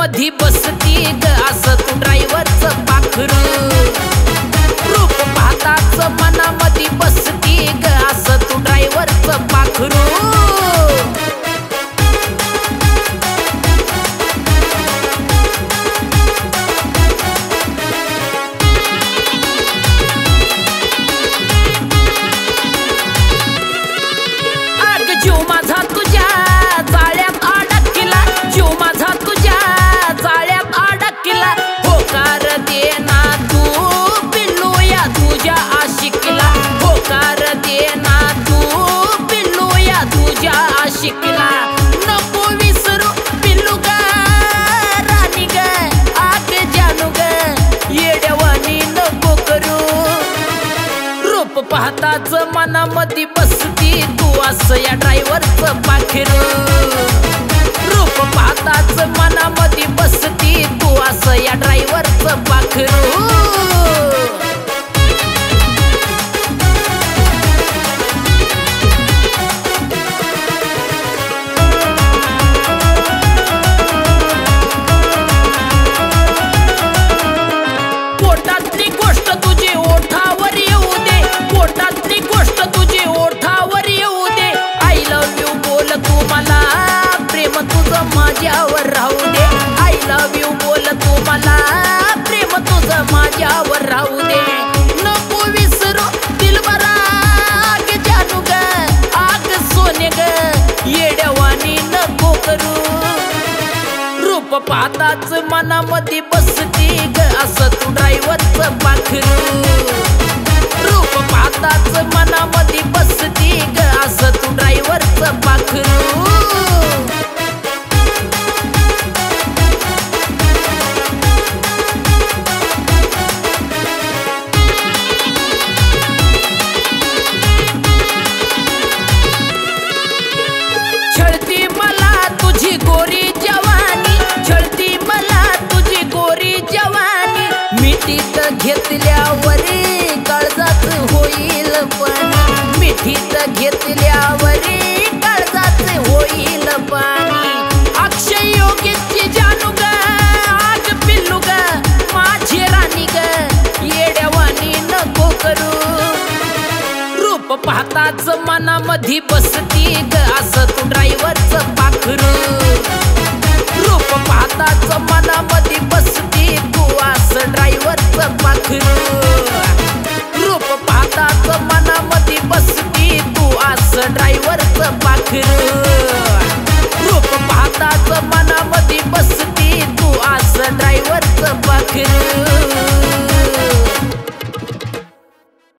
मनामधी बसती ग असं तू ड्रायव्हरचं पाखरू। रूप पाहताच मनामधी बसती ग असं तू ड्रायव्हरचं पाखरू। जीव माझा तुझ्या जाळ्यात अडकला, जीव माझा तुझ्या जाळ्यात अडकला। होकार दे ना तू पिल्लू या तुझ्या आशिकीला, होकार दे ना तू पिल्लू या तुझ्या आशिकीला। नको विसरू पिल्लू ग राणी ग आग जानू ग येड्यावानी नको करू। रूप पाहताच मनामधी बसती तू असं या ड्रायव्हरचं पाखरू। रूप पाहताच मनामधी बसती तू असं या ड्रायव्हरचं पाखरू। पोटातली गोष्ट तुझी ओठावर येऊ दे, पोटातली गोष्ट तुझी ओठावर येऊ दे। आय लव्ह यू बोल तू मला, प्रेम तुझं माझ्यावर राहू दे। आय लव्ह यू बोल तू मला, प्रेम तुझं माझ्यावर राहू दे। नको विसरू दिलबरा आग जानू ग आग सोने ग येड्यावानी नको करू। रूप पाहताच मनामधी बसती ग असं तू ड्रायव्हरचं पाखरू। रूप पाहताच मनामधी बसती ग असं तू ड्रायव्हरचं पाखरू। छळती मला तुझी गोरी जवानी, छळती मला तुझी गोरी जवानी। मिठीत घेतल्यावरी काळजात होईल पाणी, मिठीत घेतल्यावरी काळजात होईल पाणी। अक्षय योगीची जानू ग आग पिल्लू ग माझी राणी ग येड्यावानी नको करू। रूप पाहताच मनामधी बसती ग असं तू ड्रायव्हरचं पाखरू। रूप पाहताच मनामधी बसती तू असं ड्रायव्हरचं पाखरू।